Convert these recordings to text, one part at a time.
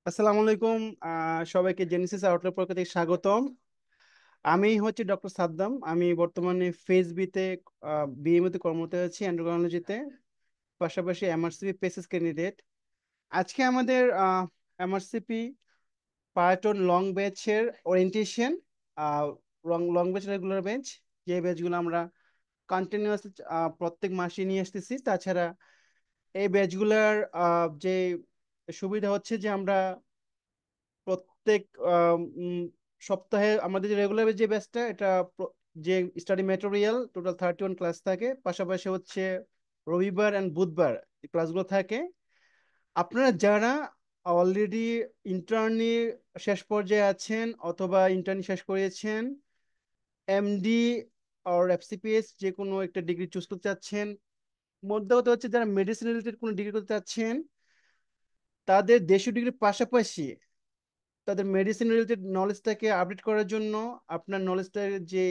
আসসালামু আলাইকুম। সবাইকে জেনেসিস আউটলুক পক্ষ থেকে স্বাগতম। আমি হচ্ছি ডক্টর সাদ্দাম। আমি বর্তমানে ফেসবিতে বিএমএতে কর্মরত আছি অ্যান্ড্রোক্রাইনোলজিতে, পাশাপাশি এমআরসিপি পেসিস ক্যান্ডিডেট। আজকে আমাদের এমআরসিপি পার্টন লং ব্যাচের orientation, long long batch regular batch, যে ব্যাচগুলো আমরা কন্টিনিউয়াস প্রত্যেক মাসে নিয়ে আসতেছি। তাছাড়া এই ব্যাচগুলোর যে সুবিধা হচ্ছে যে আমরা প্রত্যেক সপ্তাহে আমাদের যে রেগুলার যে ব্যাচটা, এটা যে স্টাডি ম্যাটেরিয়াল টোটাল 31 ক্লাস থাকে, পাশাপাশি হচ্ছে রবিবার অ্যান্ড বুধবার এই ক্লাসগুলো থাকে। আপনারা যারা অলরেডি ইন্টার্নি শেষ পর্যায়ে আছেন অথবা ইন্টার্নি শেষ করিয়েছেন, এমডি আর এফসিপিএস যে কোনো একটা ডিগ্রি চুজ করতে চাচ্ছেন, মধ্যে কথা হচ্ছে যারা মেডিসিন রিলেটেড কোনো ডিগ্রি করতে চাচ্ছেন, তাদের দেশীয় ডিগ্রির পাশাপাশি তাদের মেডিসিন রিলেটেড নলেজটাকে আপডেট করার জন্য, আপনার নলেজটা যে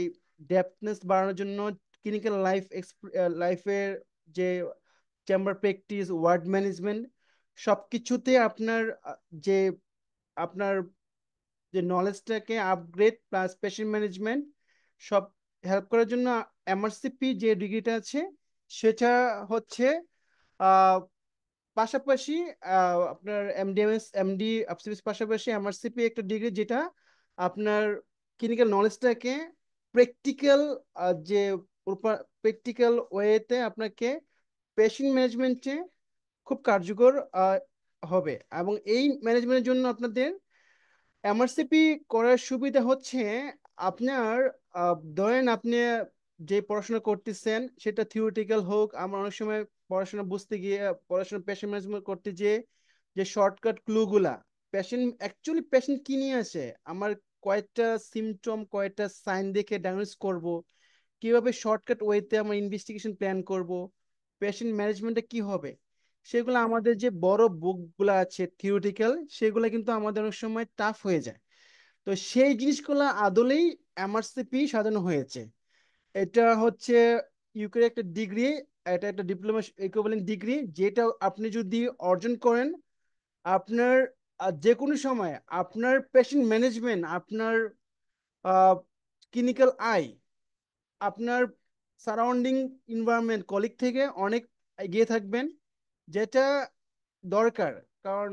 ডেপথনেস বাড়ানোর জন্য, ক্লিনিক্যাল লাইফের যে চেম্বার প্র্যাকটিস, ওয়ার্ড ম্যানেজমেন্ট, সবকিছুতে আপনার যে আপনার যে নলেজটাকে আপগ্রেড প্লাস পেশেন্ট ম্যানেজমেন্ট সব হেল্প করার জন্য এমআরসিপি যে ডিগ্রিটা আছে সেটা হচ্ছে পাশাপাশি আপনার এমডিএমএস এমডি এফসিপিএস পাশাপাশি এমআরসিপি একটা ডিগ্রি যেটা আপনার ক্লিনিক্যাল নলেজটাকে প্র্যাকটিক্যাল যে প্র্যাকটিক্যাল ওয়েতে আপনাকে পেশেন্ট ম্যানেজমেন্টে খুব কার্যকর হবে। এবং এই ম্যানেজমেন্টের জন্য আপনাদের এমআরসিপি করার সুবিধা হচ্ছে আপনার ধরেন আপনি যে পড়াশোনা করতেছেন সেটা থিওরিটিক্যাল হোক, আমরা অনেক সময় পড়াশোনা বুঝতে গিয়ে পড়াশোনা পেশেন্ট ম্যানেজমেন্ট করতে যে যে শর্টকাট ক্লুগুলা, পেশেন্ট অ্যাকচুয়ালি পেশেন্ট কি নিয়ে আসে, আমার কয়েকটা সিমটম কয়েকটা সাইন দেখে ডায়াগনোস করব, কিভাবে শর্টকাট ওয়েতে আমরা ইনভেস্টিগেশন প্ল্যান করব, পেশেন্ট ম্যানেজমেন্টে কি হবে, সেগুলো আমাদের যে বড় বুকগুলো আছে থিওরিটিক্যাল, সেগুলো কিন্তু আমাদের অনেক সময় টাফ হয়ে যায়। তো সেই জিনিসগুলো আদলেই এমআরসিপি সাজানো হয়েছে। এটা হচ্ছে ইউকের একটা ডিগ্রি, এটা একটা ডিপ্লোমা ইকুইভ্যালেন্ট ডিগ্রি, যেটা আপনি যদি অর্জন করেন, আপনার যে কোনো সময় আপনার পেশেন্ট ম্যানেজমেন্ট, আপনার ক্লিনিক্যাল আই, আপনার সারাউন্ডিং এনভায়রনমেন্ট কলিগ থেকে অনেক এগিয়ে থাকবেন, যেটা দরকার। কারণ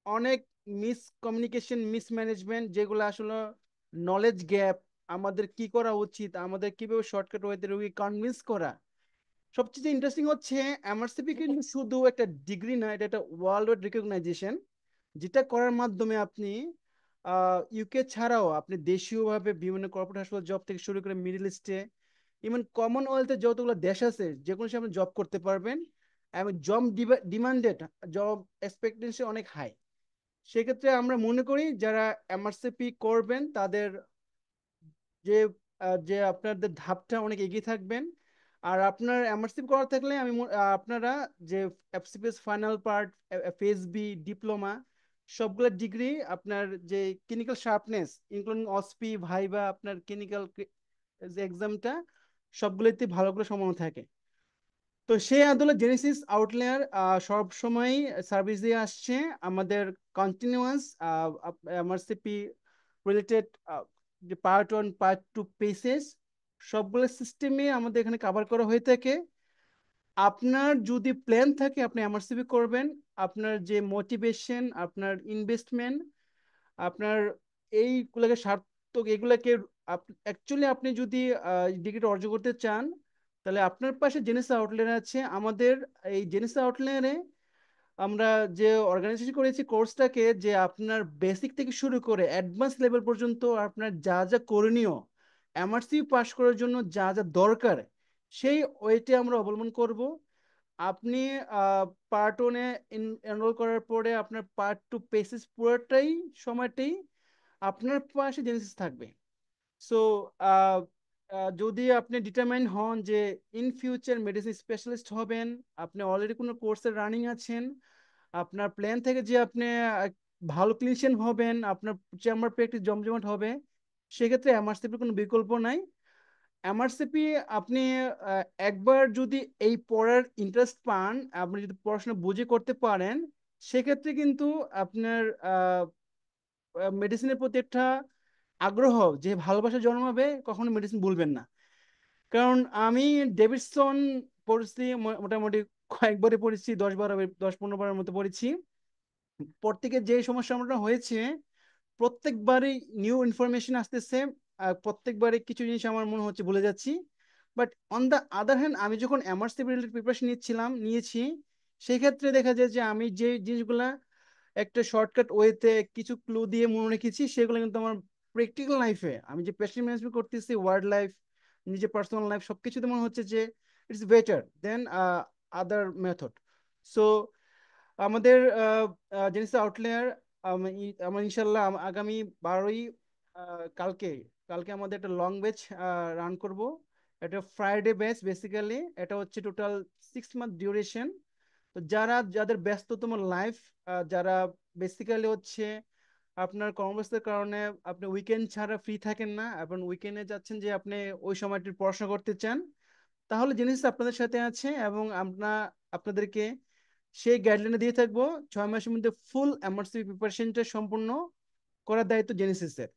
অনেক মিস কমিউনিকেশন, মিস ম্যানেজমেন্ট, যেগুলো আসলে নলেজ গ্যাপ, আমাদের কি করা উচিত, আমাদের কিভাবে শর্টকাট ওয়েতে রোগী কনভিন্স করা। সবচেয়ে ইন্টারেস্টিং হচ্ছে এমআরসিপি কিন্তু শুধু একটা ডিগ্রি না, এটা একটা ওয়ার্ল্ড ওয়াইড রিকগনাইজেশন, যেটা করার মাধ্যমে আপনি ইউকে ছাড়াও আপনি দেশীয়ভাবে বিভিন্ন কর্পোরেট হাসপাতাল জব থেকে শুরু করে মিডল ইস্টে, ইভেন কমনওয়েলথে যতগুলো দেশ আছে যে কোনো সময় জব করতে পারবেন। এবং জব ডিমান্ডেড, জব এক্সপেক্টেন্সি অনেক হাই। সেক্ষেত্রে আমরা মনে করি যারা এমআরসিপি করবেন তাদের যে যে আপনাদের ধাপটা অনেক এগিয়ে থাকবেন। আর আপনার এমআরসিপি করা থাকলে আপনারা যে FCPS final part, phase B, diploma, সবগুলো ডিগ্রি আপনার যে clinical sharpness including OSPE viva, আপনার ক্লিনিক্যাল যে এক্সামটা, সবগুলোতে ভালো করে সম্ভাবনা থাকে। তো সেই আদলে জেনেসিস আউটলেয়ার সব সময় সার্ভিস দিয়ে আসছে। আমাদের কন্টিনিউয়াস এমআরসিপি রিলেটেড যে পার্ট ওয়ান পার্ট টু পেসেস সবগুলো সিস্টেমে আমাদের এখানে কভার করা হয়ে থাকে। আপনার যদি প্ল্যান থাকে আপনি এমআরসিপি করবেন, আপনার যে মোটিভেশন, আপনার ইনভেস্টমেন্ট, আপনার এইগুলোকে সার্থক, এগুলোকে অ্যাকচুয়ালি আপনি যদি ডিগ্রিটা অর্জন করতে চান, তাহলে আপনার পাশে জেনেসিস আউটলেয়ার আছে। আমাদের এই জেনেসিস আউটলেয়ারে আমরা যে অর্গানাইজেশন করেছি কোর্সটাকে, যে আপনার বেসিক থেকে শুরু করে অ্যাডভান্স লেভেল পর্যন্ত আপনার যা যা করণীয়, এমআরসি পাস করার জন্য যা যা দরকার, সেই ওয়েতে আমরা অবলম্বন করব। আপনি পার্ট ওয়ানে এনরোল করার পরে আপনার পার্ট টু পেসিস পুরোটাই সময়টাই আপনার পাশে জেনেসিস থাকবে। সো যদি আপনি ডিটারমাইন হন যে ইন ফিউচার মেডিসিন স্পেশালিস্ট হবেন, আপনি অলরেডি কোনো কোর্সের রানিং আছেন, আপনার প্ল্যান থেকে যে আপনি ভালো ক্লিনিশিয়ান হবেন, আপনার চেম্বার প্র্যাকটিস জমজমাট হবে, সেক্ষেত্রে এমআরসিপির কোনো বিকল্প নাই। এমআরসিপি আপনি একবার যদি এই পড়ার ইন্টারেস্ট পান, আপনি যদি পড়াশোনা বুঝে করতে পারেন, সেক্ষেত্রে কিন্তু আপনার মেডিসিনের প্রতি একটা আগ্রহ, যে ভালোবাসা জন্মাবে, কখনো মেডিসিন ভুলবেন না। কারণ আমি ডেভিডসন পড়ছি, মোটামুটি কয়েকবারই পড়েছি, 10-12, 10-15 বারের মতো পড়েছি। প্রত্যেকের যে সমস্যা আমরা হয়েছে, প্রত্যেকবারই নিউ ইনফরমেশন আসতেছে, প্রত্যেকবারই কিছু জিনিস আমার মনে হচ্ছে ভুলে যাচ্ছি। But on the other hand, আমি যখন এমআরসি রিলেটেড প্রিপারেশন নিয়েছি, সেই ক্ষেত্রে দেখা যায় যে আমি যে জিনিসগুলা একটা শর্টকাট ওয়েতে কিছু ক্লু দিয়ে মনে রেখেছি, সেগুলো কিন্তু আমার প্র্যাকটিক্যাল লাইফে, আমি যে পেশেন্ট ম্যানেজমেন্ট করতেছি, ওয়ার্ড লাইফ, নিজের পার্সোনাল লাইফ, সবকিছুতে মনে হচ্ছে যে it's better then other method. So আমাদের জেনেসিস আউটলেয়ার, আমার ইনশাল্লাহ আগামী 12ই, কালকে কালকে আমাদের একটা লং ব্যাচ রান করব। এটা ফ্রাইডে ব্যাচ বেসিক্যালি, এটা হচ্ছে টোটাল 6 মান্থ ডিউরেশন। তো যাদের ব্যস্ততম লাইফ, যারা বেসিক্যালি হচ্ছে আপনার কর্মব্যস্ততার কারণে আপনি উইকেন্ড ছাড়া ফ্রি থাকেন না, এবং উইকেন্ডে যাচ্ছেন যে আপনি ওই সময়টি পড়াশোনা করতে চান, তাহলে জেনেসিস আপনাদের সাথে আছে, এবং আমরা আপনাদেরকে সেই গাইডলাইনে দিয়ে থাকবো। 6 মাসের মধ্যে ফুল এমআরসি প্রিপারেশনটা সম্পূর্ণ করার দায়িত্ব জেনেসিসের।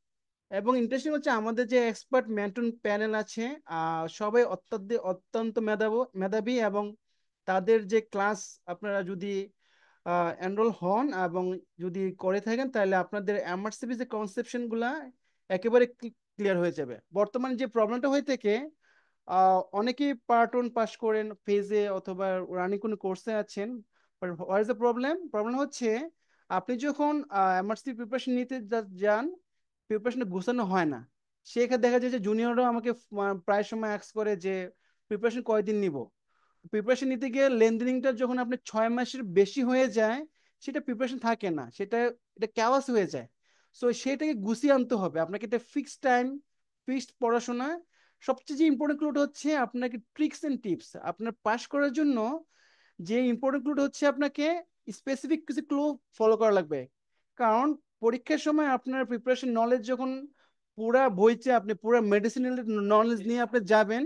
এবং ইন্টারেস্টিং হচ্ছে, আমাদের যে এক্সপার্ট মেন্টন প্যানেল আছে, সবাই অত্যন্ত মেধাবী, এবং তাদের যে ক্লাস, আপনারা যদি এনরোল হন এবং যদি করে থাকেন, তাহলে আপনাদের এমআরসিপি যে কনসেপশন গুলা একেবারে ক্লিয়ার হয়ে যাবে। বর্তমানে যে প্রবলেমটা হয়ে থাকে, অনেকেই পার্ট ওয়ান পাস করেন ফেজে অথবা রানিং কোনো কোর্সে আছেন, what is the problem? Problem হচ্ছে, আপনি যখন এমআরসি প্রিপারেশন নিতে যান, প্রিপারেশনটা গোছানো হয় না। সেখানে দেখা যায় যে জুনিয়ররাও আমাকে প্রায় সময় অ্যাক্স করে যে প্রিপারেশন কয়দিন নিব। প্রিপারেশন নিতে গিয়ে লেন্থনিংটা যখন আপনি 6 মাসের বেশি হয়ে যায়, সেটা প্রিপারেশন থাকে না, এটা ক্যাওয়াস হয়ে যায়। সো সেটাকে গুছিয়ে আনতে হবে আপনাকে, এটা ফিক্সড টাইম, ফিক্সড পড়াশোনা। সবচেয়ে যে ইম্পর্টেন্ট ক্লুটা হচ্ছে আপনাকে ট্রিক্স এন্ড টিপস আপনার পাস করার জন্য। যে ইম্পর্টেন্ট ক্লুটা হচ্ছে আপনাকে স্পেসিফিক কিছু ক্লু ফলো করা লাগবে। কারণ পরীক্ষার সময় আপনার প্রিপারেশন নলেজ যখন পুরা বইছে, আপনি পুরা মেডিসিনাল নলেজ নিয়ে আপনি যাবেন,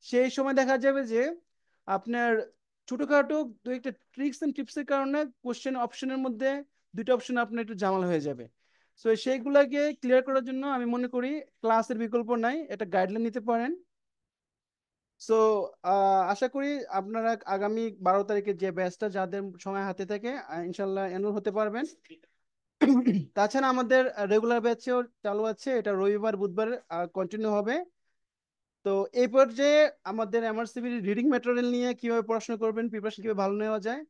সেই সময় দেখা যাবে যে আপনার ছোটখাটো দু একটা ট্রিক্স এন্ড টিপসের কারণে কোশ্চেন অপশনের মধ্যে দুটো অপশন আপনার একটু ঝামেলা হয়ে যাবে। সো সেইগুলাকে ক্লিয়ার করার জন্য আমি মনে করি ক্লাসের বিকল্প নাই, এটা গাইডলাইন নিতে পারেন। সো আশা করি আপনারা আগামী 12 তারিখে যে ব্যাচটা যাদের সময় হাতে থাকে, ইনশাল্লাহ এনরোল হতে পারবেন। তাছাড়া আমাদের রেগুলার ব্যাচও চালু আছে, এটা রবিবার বুধবার কন্টিনিউ হবে। তো এই পর্যায়ে আমাদের এমআরসিবি রিডিং ম্যাটেরিয়াল নিয়ে কিভাবে পড়াশোনা করবেন, প্রিপারেশন কিভাবে ভালো নেওয়া যায়,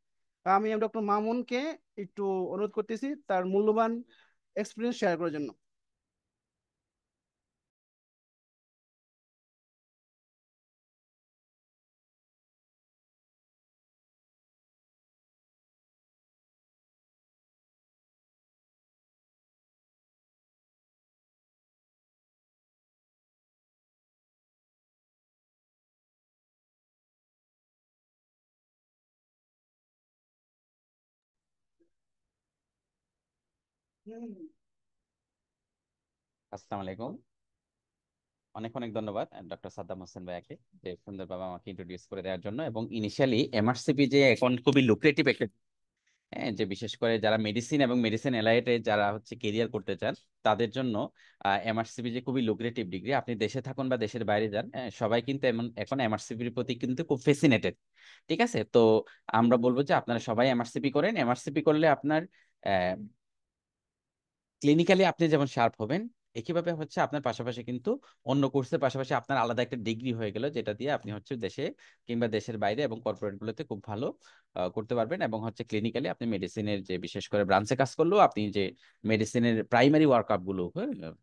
আমি ডক্টর মামুনকে একটু অনুরোধ করতেছি তার মূল্যবান এক্সপিরিয়েন্স শেয়ার করার জন্য। আসসালামু আলাইকুম। অনেক অনেক ধন্যবাদ ডক্টর সাদ্দাম হোসেন ভাইয়াকে যে সুন্দরভাবে আমাকে ইন্ট্রোডিউস করে দেওয়ার জন্য। এবং ইনিশিয়ালি এমআরসিপি যে এখন খুবই লুক্রেটিভ একটা, হ্যাঁ, যে বিশেষ করে যারা মেডিসিন এবং মেডিসিন এলাইটে যারা হচ্ছে কেরিয়ার করতে চান তাদের জন্য এমআরসিপি যে খুবই লুক্রেটিভ ডিগ্রি, আপনি দেশে থাকুন বা দেশের বাইরে যান, সবাই কিন্তু এমন এখন এমআরসিপির প্রতি কিন্তু খুব ফেসিনেটেড। ঠিক আছে, তো আমরা বলবো যে আপনারা সবাই এমআরসিপি করেন। এমআরসিপি করলে আপনার ক্লিনিক্যালি আপনি যেমন শার্প হবেন, একইভাবে হচ্ছে আপনার পাশাপাশি কিন্তু অন্য কোর্সের পাশাপাশি আপনার আলাদা একটা ডিগ্রি হয়ে গেল, যেটা দিয়ে আপনি হচ্ছে দেশে কিংবা দেশের বাইরে এবং কর্পোরেট গুলোতে খুব ভালো করতে পারবেন। এবং হচ্ছে ক্লিনিক্যালি আপনি মেডিসিনের যে বিশেষ করে ব্রাঞ্চে কাজ করলেও আপনি যে মেডিসিনের প্রাইমারি ওয়ার্কআপ গুলো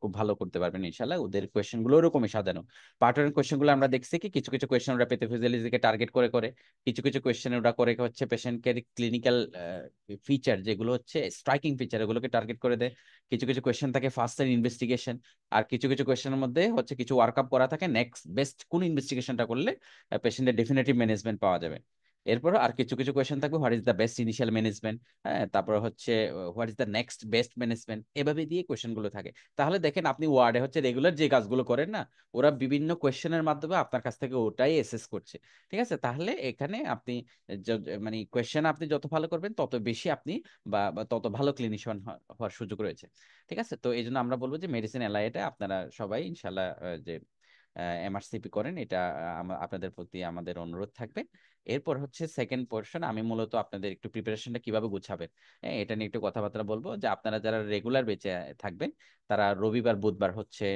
খুব ভালো করতে পারবেন ইনশাল্লাহ। ওদের কোয়েশ্চেন গুলো ওরকমই সাজানো। পার্টনের কোয়েশ্চেন গুলো আমরা দেখছি কি কিছু কিছু কোয়েশ্চেন ওরা প্যাথোফিজিওলজিকে টার্গেট করে করে, কিছু কিছু কোয়েশ্চেন ওরা করে হচ্ছে পেশেন্টকে ক্লিনিক্যাল ফিচার যেগুলো হচ্ছে স্ট্রাইকিং ফিচার ওগুলোকে টার্গেট করে দেয়। কিছু কিছু কোয়েশ্চেন থাকে ফার্স্ট লাইন ইনভেস্টিগেশন, আর কিছু কিছু কোয়েশ্চেনের মধ্যে হচ্ছে কিছু ওয়ার্কআপ করা থাকে নেক্সট বেস্ট কোন ইনভেস্টিগেশনটা করলে পেশেন্টের ডেফিনেটিভ ম্যানেজমেন্ট পাওয়া যাবে। এরপর আর কিছু কিছু কোয়েশ্চেন থাকবে, what is the best initial management, হ্যাঁ, তারপর হচ্ছে what is the next best management, এভাবে দিয়ে কোয়েশ্চেন গুলো থাকে। তাহলে দেখেন আপনি ওয়ার্ডে হচ্ছে রেগুলার যে কাজগুলো করেন না, ওরা বিভিন্ন কোয়েশ্চেনের মাধ্যমে আপনার কাছ থেকে ওটাই এসেস করছে। ঠিক আছে, তাহলে এখানে আপনি মানে কোয়েশ্চেন আপনি যত ভালো করবেন তত বেশি আপনি বা তত ভালো ক্লিনিশিয়ান হওয়ার সুযোগ রয়েছে। ঠিক আছে, তো এই জন্য আমরা বলবো যে মেডিসিন এলআইটা আপনারা সবাই ইনশাল্লাহ যে এমআরসিপি করেন, এটা আপনাদের প্রতি আমাদের অনুরোধ থাকবে। এরপর হচ্ছে সেকেন্ড পোর্শন, আমি মূলত আপনাদের একটু প্রিপারেশনটা কিভাবে গুছাবেন, হ্যাঁ, এটা নিয়ে একটু কথাবার্তা বলবো। যে আপনারা যারা রেগুলার বেঁচে থাকবেন তারা রবিবার বুধবার হচ্ছে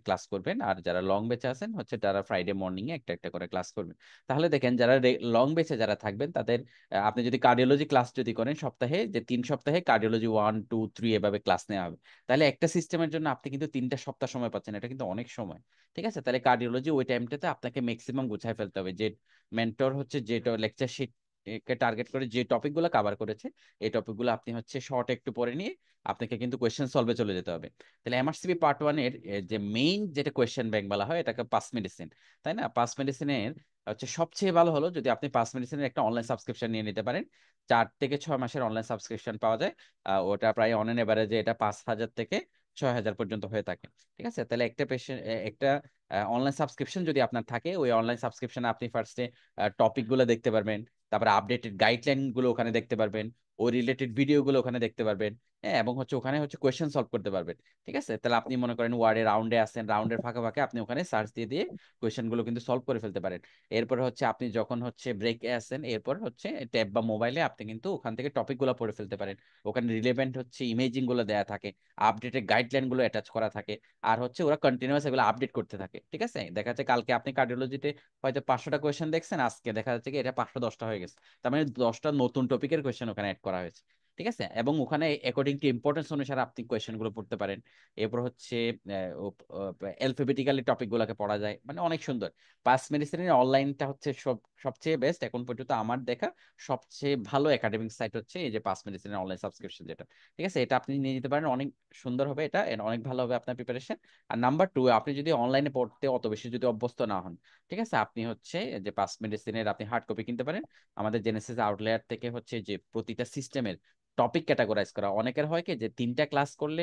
ক্লাস করবেন, আর যারা লং বেঁচে আছেন হচ্ছে তারা ফ্রাইডে মর্নিং এ একটা একটা করে ক্লাস করবেন। তাহলে দেখেন যারা লং বেঁচে যারা থাকবেন তাদের আপনি যদি কার্ডিওলজি ক্লাস যদি করেন সপ্তাহে, যে 3 সপ্তাহে কার্ডিওলজি 1 2 3 এভাবে ক্লাস নেওয়া হবে, তাহলে একটা সিস্টেমের জন্য আপনি কিন্তু 3টা সপ্তাহ সময় পাচ্ছেন, এটা কিন্তু অনেক সময়। ঠিক আছে, তাহলে কার্ডিওলজি ওই টাইমটাতে আপনাকে ম্যাক্সিমাম গুছায় ফেলতে হবে। যে মেন্টর হচ্ছে যে লেকচার শিট কে টার্গেট করে যে টপিক গুলো কভার করেছে, এই টপিক গুলো আপনি হচ্ছে শর্ট একটু পরে নিয়ে আপনাকে কিন্তু কোয়েশ্চেন সলভে চলে যেতে হবে। তাহলে এমআরসিবি পার্ট 1 এর যে মেইন যেটা কোয়েশ্চেন ব্যাংক বলা হয়, এটাকে পাস মেডিসিন, তাই না? পাস মেডিসিনের হচ্ছে সবচেয়ে ভালো হলো যদি আপনি পাস মেডিসিনের একটা অনলাইন সাবস্ক্রিপশন নিয়ে নিতে পারেন। 4 থেকে 6 মাসের অনলাইন সাবস্ক্রিপশন পাওয়া যায়। ওটা প্রায় অন এন এভারেজে এটা 5,000 থেকে 6,000 পর্যন্ত হয়ে থাকে। ঠিক আছে, তাহলে একটা পেশেন্ট একটা অনলাইন সাবস্ক্রিপশন যদি আপনার থাকে, ওই অনলাইন সাবস্ক্রিপশনে আপনি ফার্স্টে টপিক গুলো দেখতে পারবেন, তারপরে আপডেটেড গাইডলাইন গুলো ওখানে দেখতে পারবেন, ওই রিলেটেড ভিডিও গুলো ওখানে দেখতে পারবেন, হ্যাঁ, এবং হচ্ছে ওখানে হচ্ছে কোয়েশ্চেন সলভ করতে পারবেন। ঠিক আছে, তাহলে আপনি মনে করেন ওয়ার্ডে রাউন্ডে আসেন, রাউন্ডের ফাঁকে ফাঁকে আপনি ওখানে সার্চ দিয়ে দিয়ে কোয়েশ্চেন গুলো কিন্তু সলভ করে ফেলতে পারেন। এরপরে হচ্ছে আপনি যখন হচ্ছে ব্রেকে আসেন, এরপর হচ্ছে ট্যাব বা মোবাইলে আপনি কিন্তু ওখান থেকে টপিক গুলো পড়ে ফেলতে পারেন। ওখানে রিলেভেন্ট হচ্ছে ইমেজিং গুলো দেয়া থাকে, আপডেটেড গাইডলাইন গুলো অ্যাটাচ করা থাকে, আর হচ্ছে ওরা কন্টিনিউয়াস এগুলো আপডেট করতে থাকে। ঠিক আছে, দেখা যাচ্ছে কালকে আপনি কার্ডিওলজিতে হয়তো 500টা কোয়েশ্চেন দেখছেন, আজকে দেখা যাচ্ছে কি এটা 510টা হয়ে গেছে, তার মানে 10টা নতুন টপিকের কোয়েশ্চেন ওখানে অ্যাড করা হয়েছে। ঠিক আছে, এবং ওখানে অ্যাকর্ডিং টু ইম্পর্টেন্স অনুসারে আপনি কোয়েশ্চেন গুলো পড়তে পারেন। এরপর হচ্ছে অ্যালফাবেটিক্যালি টপিক গুলোকে পড়া যায়, মানে অনেক সুন্দর। পাস মেডিসিনের অনলাইনটা হচ্ছে সবচেয়ে বেস্ট এখন পর্যন্ত আমার দেখা সবচেয়ে ভালো একাডেমিক সাইট হচ্ছে এই যে পাস মেডিসিনের অনলাইন সাবস্ক্রিপশন যেটা। ঠিক আছে, এটা আপনি নিয়ে নিতে পারেন, অনেক সুন্দর হবে এটা, and অনেক ভালো হবে আপনার প্রিপারেশন। আর নাম্বার 2, আপনি যদি অনলাইনে পড়তে অত বেশি যদি অভ্যস্ত না হন, ঠিক আছে, আপনি হচ্ছে যে পাস মেডিসিনের আপনি হার্ড কপি কিনতে পারেন। আমাদের জেনেসিস আউটলেয়ার থেকে হচ্ছে যে প্রতিটা সিস্টেমের টপিক ক্যাটাগরাইজ করা। অনেকের হয় কি যে 3টা ক্লাস করলে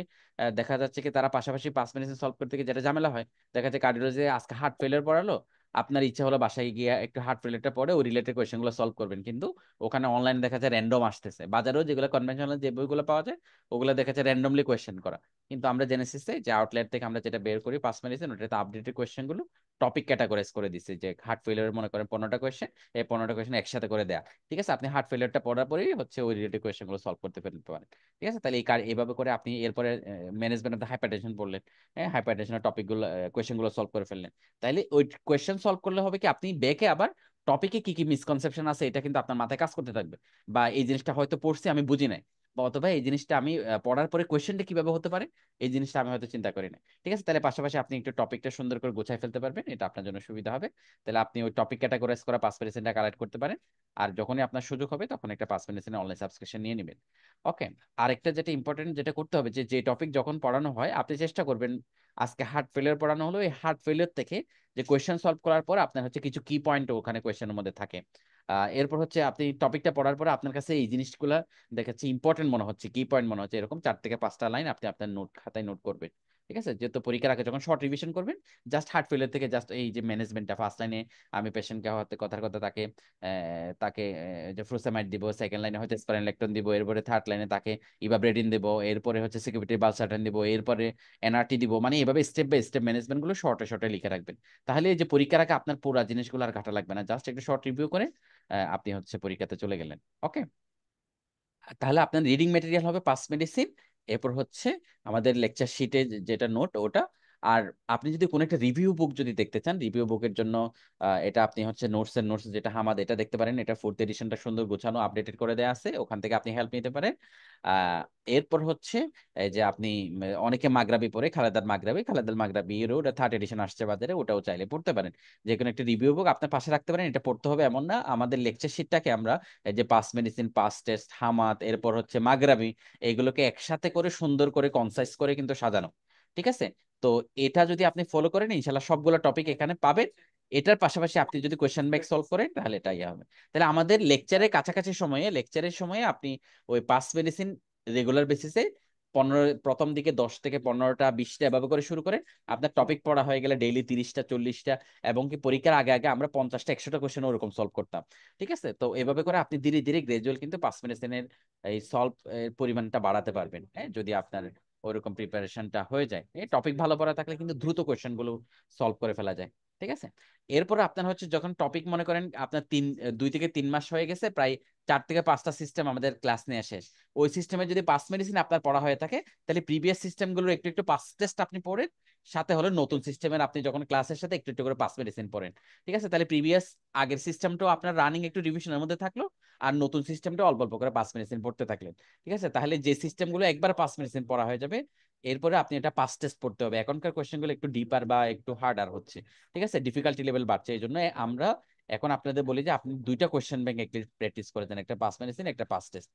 দেখা যাচ্ছে কি তারা পাশাপাশি পাস মেডিসিন সলভ করতে গিয়ে যেটা ঝামেলা হয়, দেখা যাচ্ছে কার্ডিওলজি আজকে হার্ট ফেলিয়ার পড়ালো, আপনার ইচ্ছা হলো বাসায় গিয়ে একটু হার্ট ফেলিয়ারটা পড়ে ওই রিলেটেড কোয়েশ্চেন গুলো সলভ করবেন, কিন্তু ওখানে অনলাইন দেখা যায় র্যান্ডম আসতেছে, বাজারেও যেগুলো কনভেনশনাল যে বইগুলো পাওয়া যায় ওগুলো দেখা যায় র্যান্ডমলি কোয়েশ্চেন করা। কিন্তু আমরা জেনেসিসে যে আউটলেট থেকে আমরা যেটা বের করি পাস মেডিসিন, ওটাতে আপডেটেড কোয়েশ্চেন গুলো টপিক ক্যাটাগরাইজ করে দিচ্ছে। যে হার্ট ফেলিয়ার মনে করেন 15টা কোয়েশ্চেন, এই 15টা কোয়েশ্চেন একসাথে করে দেয়া। ঠিক আছে, আপনি হার্ট ফেলিয়ারটা পড়ার পরেই হচ্ছে ওই রিলেটেড কোয়েশ্চেন গুলো সলভ করতে ফেলতে পারেন। ঠিক আছে, তাহলে এইভাবে করে আপনি এরপরে ম্যানেজমেন্ট অফ হাইপারটেনশন পড়লেন, হ্যাঁ, হাইপারটেনশনের টপিক গুলো কোয়েশ্চেন গুলো সলভ করে ফেললেন। তাইলে ওই কোয়েশ্চেন সলভ করলে হবে কি আপনি ব্যাকে আবার টপিকে কি কি মিসকনসেপশন আছে এটা কিন্তু আপনার মাথায় কাজ করতে থাকবে। বা এই জিনিসটা হয়তো পড়ছি আমি বুঝি নাই, বা অথবা এই জিনিসটা আমি পড়ার পরে কোয়েশ্চেনটা কিভাবে হতে পারে এই জিনিসটা আমি হয়তো চিন্তা করি না। ঠিক আছে, তাহলে পাশাপাশি আপনি একটু টপিকটা সুন্দর করে গোছায় ফেলতে পারবেন, এটা আপনার জন্য সুবিধা হবে। তাহলে আপনি ওই টপিক ক্যাটাগরাইজ করা 5% কালেক্ট করতে পারেন, আর যখনই আপনার সুযোগ হবে তখন একটা 5% অনলাইন সাবস্ক্রিপশন নিয়ে নেবেন। ওকে, আরেকটা যেটা ইম্পর্টেন্ট যেটা করতে হবে, যে যে টপিক যখন পড়ানো হয় আপনি চেষ্টা করবেন, আজকে হার্ট ফেলিয়ার পড়ানো হলো, এই হার্ট ফেলিয়ার থেকে যে কোয়েশ্চেন সলভ করার পর আপনার হচ্ছে কিছু কি পয়েন্ট ওখানে কোয়েশ্চেনের মধ্যে থাকে। এরপর হচ্ছে আপনি টপিকটা পড়ার পরে আপনার কাছে এই জিনিসগুলা দেখাচ্ছে ইম্পর্টেন্ট মনে হচ্ছে, কি পয়েন্ট মনে হচ্ছে, এরকম 4 থেকে 5টা লাইন আপনি আপনার নোট খাতায় নোট করবেন। ঠিক আছে, যেহেতু পরীক্ষার আগে যখন শর্ট রিভিশন করবেন, জাস্ট হার্ট ফেলিয়ার থেকে জাস্ট এই যে ম্যানেজমেন্টটা ফার্স্ট লাইনে আমি পেশেন্টকে হয়তো কথার কথা তাকে তাকে যে ফ্রুসামাইড দিব, সেকেন্ড লাইনে হয়তো স্পাইরালেক্টন দিব, এরপরে থার্ড লাইনে তাকে ইভাব্রেডিন দিব, এরপরে হচ্ছে সিকিউরিটি বালসাটান দিব, এরপরে এনআরটি দিব, মানে এভাবে স্টেপ বাই স্টেপ ম্যানেজমেন্ট গুলো শর্টে শর্টে লিখে রাখবেন। তাহলে এই যে পরীক্ষার আগে আপনার পুরো জিনিসগুলো আর ঘাটা লাগবে না, জাস্ট একটু শর্ট রিভিউ করে আপনি হচ্ছে পরীক্ষাতে চলে গেলেন। ওকে, তাহলে আপনার রিডিং মেটেরিয়াল হবে পাস মেডিসিন, এরপর হচ্ছে আমাদের লেকচার শিটে যেটা নোট ওটা। আর আপনি যদি কোনো একটা রিভিউ বুক যদি দেখতে চান, রিভিউ বুকের জন্য এটা আপনি হচ্ছে নোটস যেটা হামাদ, এটা দেখতে পারেন, এটা 4th এডিশনটা সুন্দর গোছানো আপডেটেড করে দেওয়া আছে, ওখান থেকে আপনি হেল্প নিতে পারেন। আহ এরপর হচ্ছে এই যে আপনি অনেকে মাগরাবি পড়ে, খালেদাল মাগরাবি এরও ওটা 3rd এডিশন আসছে বাজারে, ওটাও চাইলে পড়তে পারেন। যে কোনো একটা রিভিউ বুক আপনার পাশে রাখতে পারেন, এটা পড়তে হবে এমন না। আমাদের লেকচার শিটটাকে আমরা এই যে পাস মেডিসিন, পাস টেস্ট, হামাত, এরপর হচ্ছে মাগরাবি, এগুলোকে একসাথে করে সুন্দর করে কনসাইজ করে কিন্তু সাজানো। ঠিক আছে, তো এটা যদি আপনি ফলো করেন ইনশাল্লাহ সবগুলো টপিক এখানে পাবেন। এটার পাশাপাশি আপনি যদি কোয়েশ্চেন ব্যাংক সলভ করেন তাহলে এটাই হবে। তাহলে আমাদের লেকচারের কাছাকাছি সময়ে, লেকচারের সময়ে আপনি ওই পাস মেডিসিন রেগুলার বেসিসে 15, প্রথম দিকে 10 থেকে 15টা 20টা এভাবে করে শুরু করে আপনার টপিক পড়া হয়ে গেলে ডেইলি 30টা 40টা, এবং কি পরীক্ষার আগে আগে আমরা 50টা 100টা কোয়েশ্চেন ওরকম সলভ করতাম। ঠিক আছে, তো এভাবে করে আপনি ধীরে ধীরে গ্রাজুয়াল কিন্তু পাস মেডিসিনের এই সলভ এর পরিমাণটা বাড়াতে পারবেন, হ্যাঁ, যদি আপনার ওইরকম প্রিপারেশনটা হয়ে যায়। এই টপিক ভালো পড়া থাকলে কিন্তু দ্রুত কোয়েশ্চেন গুলো সলভ করে ফেলা যায়। ঠিক আছে, এরপর আপনার হচ্ছে যখন টপিক মনে করেন আপনার 2 থেকে 3 মাস হয়ে গেছে, প্রায় 4 থেকে 5টা সিস্টেম আমাদের ক্লাস নিয়ে শেষ, ওই সিস্টেমে যদি পাস মেডিসিন আপনার পড়া হয়ে থাকে, তাহলে প্রিভিয়াস সিস্টেমগুলোর একটু একটু পাস টেস্ট আপনি পড়েন, সাথে হলো নতুন সিস্টেমের আপনি যখন ক্লাসের সাথে একটু একটু করে পাস মেডিসিন পড়েন। ঠিক আছে, তাহলে প্রিভিয়াস আগের সিস্টেমটাও আপনার রানিং একটু রিভিশনের মধ্যে থাকলো, আর নতুন সিস্টেমটা অল্প অল্প করে পাস মেডিসিন পড়তে থাকলেন। ঠিক আছে, তাহলে যে সিস্টেমগুলো একবার পাস মেডিসিন পড়া হয়ে যাবে, এরপরে আপনি এটা পাস টেস্ট পড়তে হবে। এখনকার কোয়েশ্চেনগুলো একটু ডিপার বা একটু হার্ডার হচ্ছে। ঠিক আছে, ডিফিকাল্টি লেভেল বাড়ছে, এই জন্য আমরা এখন আপনাদের বলি যে আপনি 2টা কোয়েশ্চেন ব্যাংক প্র্যাকটিস করে দেন, একটা পাস মেডিসিন একটা পাস টেস্ট।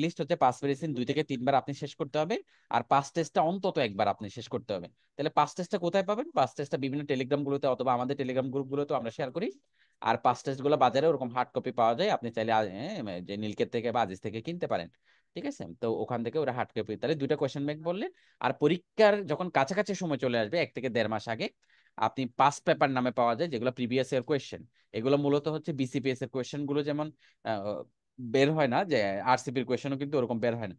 লিস্ট হচ্ছে পাস মেডিসিন 2 থেকে 3 বার আপনি শেষ করতে হবে, আর পাস টেস্টটা অন্তত একবার আপনি শেষ করতে হবে। তাহলে পাস টেস্টটা কোথায় পাবেন? পাস টেস্টটা বিভিন্ন টেলিগ্রাম গুলোতে অথবা আমাদের টেলিগ্রাম গ্রুপগুলোতে আমরা শেয়ার করি। আর পাস টেস্ট গুলো বাজারে ওরকম হার্ড কপি পাওয়া যায়, আপনি চাইলে যে নীলকের থেকে বা আজিজ থেকে কিনতে পারেন। ঠিক আছে, তো ওখান থেকে ওরা হার্ড কপি, তাহলে 2টা কোয়েশ্চেন ব্যাংক বললেন। আর পরীক্ষার যখন কাছাকাছি সময় চলে আসবে 1 থেকে 1.5 মাস আগে, আপনি পাস পেপার নামে পাওয়া যায়, যেগুলো প্রিভিয়াস ইয়ার কোয়েশ্চেন। এগুলো মূলত হচ্ছে বিসিপিএস এর কোয়েশ্চেন গুলো যেমন বের হয় না, যে আরসিপির কোয়েশ্চেনও কিন্তু ওরকম বের হয় না,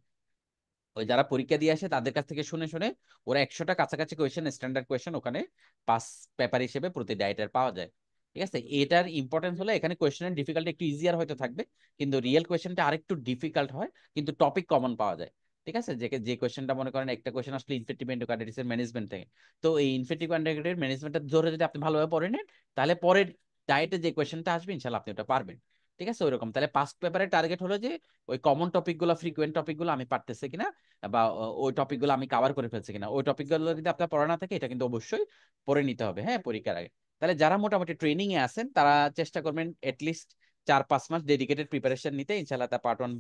ওই যারা পরীক্ষা দিয়ে আসে তাদের কাছ থেকে শুনে শুনে ওরা 100টা কাছাকাছি কোয়েশ্চেন, স্ট্যান্ডার্ড কোয়েশ্চেন ওখানে পাস পেপার হিসেবে প্রতি ডাইটার পাওয়া যায়। ঠিক আছে, এটার ইম্পর্টেন্স হলো এখানে কোয়েশ্চেনের ডিফিকাল্টি একটু ইজিয়ার হয়তো থাকবে, কিন্তু রিয়েল কোয়েশ্চেনটা আরেকটু ডিফিকাল্ট হয়, কিন্তু টপিক কমন পাওয়া যায়। ঠিক আছে, যে যে কোয়েশ্চেনটা মনে করেন একটা কোয়েশ্চেন আসলে ইনফেক্টিভ এন্ডোকার্ডিটিস এর ম্যানেজমেন্ট থেকে, তো এই ইনফেক্টিভ এন্ডোকার্ডিটিস ম্যানেজমেন্টটা ধরে যদি আপনি ভালোভাবে পড়ে নেন, তাহলে পরের ডায়েটে যে কোয়েশ্চেনটা আসবে ইনশাআল্লাহ আপনি ওটা পারবেন। ঠিক আছে, ওইরকম তাহলে পাস্ট পেপারের টার্গেট হলো যে ওই কমন টপিক গুলো, ফ্রিকুয়েন্ট টপিক গুলো আমি পারতেছি কিনা, বা ওই টপিক গুলো আমি কভার করে ফেলছি কিনা। ওই টপিক গুলো যদি আপনার পড়া না থাকে, এটা কিন্তু অবশ্যই পড়ে নিতে হবে, হ্যাঁ, পরীক্ষার আগে। তাহলে যারা মোটামুটি ট্রেনিং এ আছেন তারা চেষ্টা করবেন এটলিস্ট 4-5 মাস ডেডিকেটেড প্রিপারেশন নিতে, ইনশাল্লাহ তা পার্ট 1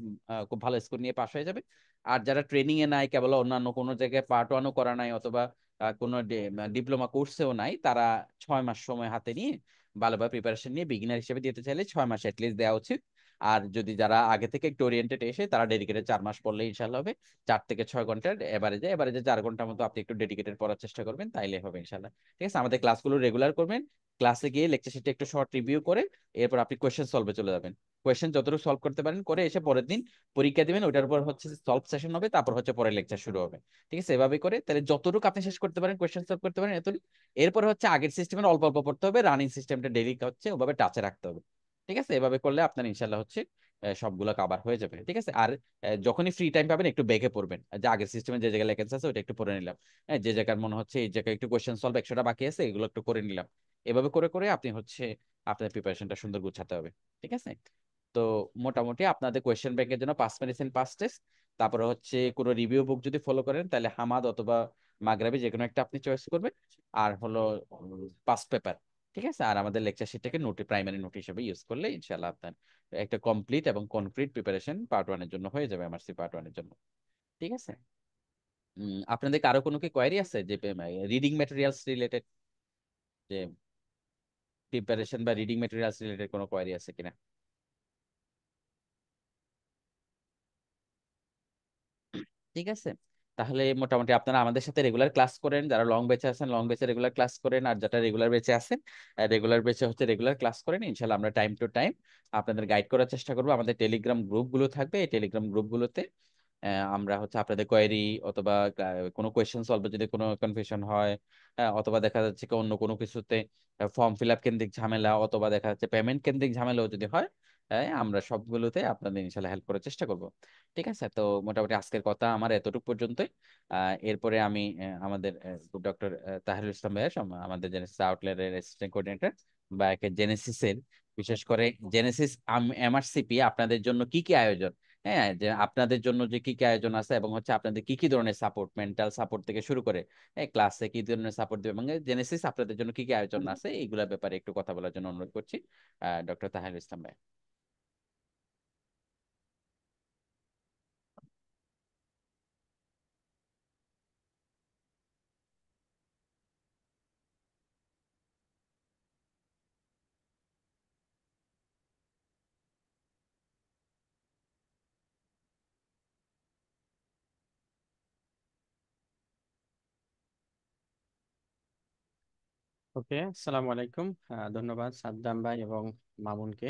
খুব ভালো স্কোর নিয়ে পাশ হয়ে যাবে। আর যারা ট্রেনিং এ নাই, কেবল অন্যান্য কোনো জায়গায় পার্ট 1ও করা নাই, অথবা কোনো ডিপ্লোমা কোর্সেও নাই, তারা 6 মাস সময় হাতে নিয়ে ভালোভাবে প্রিপারেশন নিয়ে বিগিনার হিসেবে দিতে চাইলে 6 মাস এটলিস্ট দেওয়া উচিত। আর যদি যারা আগে থেকে একটু ওরিয়েন্টেড এসে, তারা ডেডিকেটেড 4 মাস পড়লে ইনশাল্লাহ হবে। 4 থেকে 6 ঘন্টার এভারেজে, এভারেজে 4 ঘন্টার মতো আপনি একটু ডেডিকেটেড পড়ার চেষ্টা করবেন, তাইলে হবে ইনশাল্লাহ। ঠিক আছে, আমাদের ক্লাসগুলো রেগুলার করবেন, ক্লাসে গিয়ে লেকচার শিটে একটু শর্ট রিভিউ করে এরপর আপনি কোয়েশ্চেন সলভে চলে যাবেন। কোয়েশ্চেন যতটুকু সলভ করতে পারেন করে এসে পরের দিন পরীক্ষা দিবেন, ওইটার উপর হচ্ছে সলভ সেশন হবে, তারপর হচ্ছে পরের লেকচার শুরু হবে। ঠিক আছে, এভাবে করে তাহলে যতটুকু আপনি শেষ করতে পারেন কোয়েশ্চেন সলভ করতে পারেন এতটুকু। এরপর হচ্ছে আগের সিস্টেমের অল্প অল্প পড়তে হবে, রানিং সিস্টেমটা ডেইলি হচ্ছে ওভাবে টাচে রাখতে হবে। ঠিক আছে, এভাবে করলে আপনার ইনশাল্লাহ হচ্ছে সবগুলো কভার হয়ে যাবে। ঠিক আছে, আর যখনই ফ্রি টাইম পাবেন একটু বেগে পড়বেন, যে আগের সিস্টেমে যে জায়গায় লেখেন্স আছে ওটা একটু পড়ে নিলাম, হ্যাঁ, যে জায়গায় মনে হচ্ছে এই জায়গায় একটু কোয়েশ্চেন সলভ 100টা বাকি আছে, এগুলো একটু করে নিলাম। এভাবে করে করে আপনি হচ্ছে আপনার প্রিপারেশনটা সুন্দর গুছাতে হবে। ঠিক আছে, তো মোটামুটি আপনাদের কোয়েশ্চেন ব্যাংকের জন্য পাস মেডিসিন পাস টেস্ট, তারপরে হচ্ছে কোনো রিভিউ বুক যদি ফলো করেন তাহলে হামাদ অথবা মাগরাবি যে কোনো একটা আপনি চয়েস করবেন, আর হলো পাস পেপার। ঠিক আছে, আর আমাদের লেকচার শিটটাকে নোট, প্রাইমারি নোট হিসেবে ইউজ করলে ইনশাআল্লাহ আপনার একটা কমপ্লিট এবং কনক্রিট প্রিপারেশন পার্ট 1 এর জন্য হয়ে যাবে, এমআরসি পার্ট 1 এর জন্য। ঠিক আছে, আপনাদের কারো কোনো কি কোয়েরি আছে যে রিডিং ম্যাটেরিয়ালস রিলেটেড, যে প্রিপারেশন বা রিডিং ম্যাটেরিয়ালস রিলেটেড কোনো কোয়েরি আছে কিনা? ঠিক আছে, তাহলে মোটামুটি আপনারা আমাদের সাথে রেগুলার ক্লাস করেন, যারা লং বেঁচে আছেন লং বেঁচে রেগুলার ক্লাস করেন, আর যারা রেগুলার বেঁচে আছেন রেগুলার বেঁচে হচ্ছে রেগুলার ক্লাস করেন। ইনশাল্লাহ আমরা টাইম টু টাইম আপনাদের গাইড করার চেষ্টা করবো। আমাদের টেলিগ্রাম গ্রুপগুলো থাকবে, এই টেলিগ্রাম গ্রুপগুলোতে আমরা হচ্ছে আপনাদের কোয়েরি অথবা কোনো কোয়েশ্চেন সলভে যদি কোনো কনফিউশন হয়, অথবা দেখা যাচ্ছে কি অন্য কোনো কিছুতে ফর্ম ফিল আপ কেন্দ্রিক ঝামেলা, অথবা দেখা যাচ্ছে পেমেন্ট কেন্দ্রিক ঝামেলাও যদি হয়, আমরা সবগুলোতে আপনাদের ইনশাল্লাহ হেল্প করার চেষ্টা করব। ঠিক আছে, তো মোটামুটি আজকের কথা আমার এতটুকু পর্যন্তই। এরপরে আমি আমাদের ডক্টর তাহিরুল ইসলাম ভাইয়া, আমাদের জেনেসিস আউটলেটের অ্যাসিস্ট্যান্ট কোঅর্ডিনেটর বা জেনেসিসের, বিশেষ করে জেনেসিস এমআরসিপি আপনাদের জন্য কি কি আয়োজন, হ্যাঁ, যে আপনাদের জন্য যে কি কি আয়োজন আছে, এবং হচ্ছে আপনাদের কি কি ধরনের সাপোর্ট, মেন্টাল সাপোর্ট থেকে শুরু করে ক্লাসে কি ধরনের সাপোর্ট দেবে, এবং জেনেসিস আপনাদের জন্য কি কি আয়োজন আছে, এইগুলোর ব্যাপারে একটু কথা বলার জন্য অনুরোধ করছি ডক্টর তাহিরুল ইসলাম ভাই। ওকে, আসসালামু আলাইকুম। ধন্যবাদ সাদ্দাম ভাই এবং মামুনকে।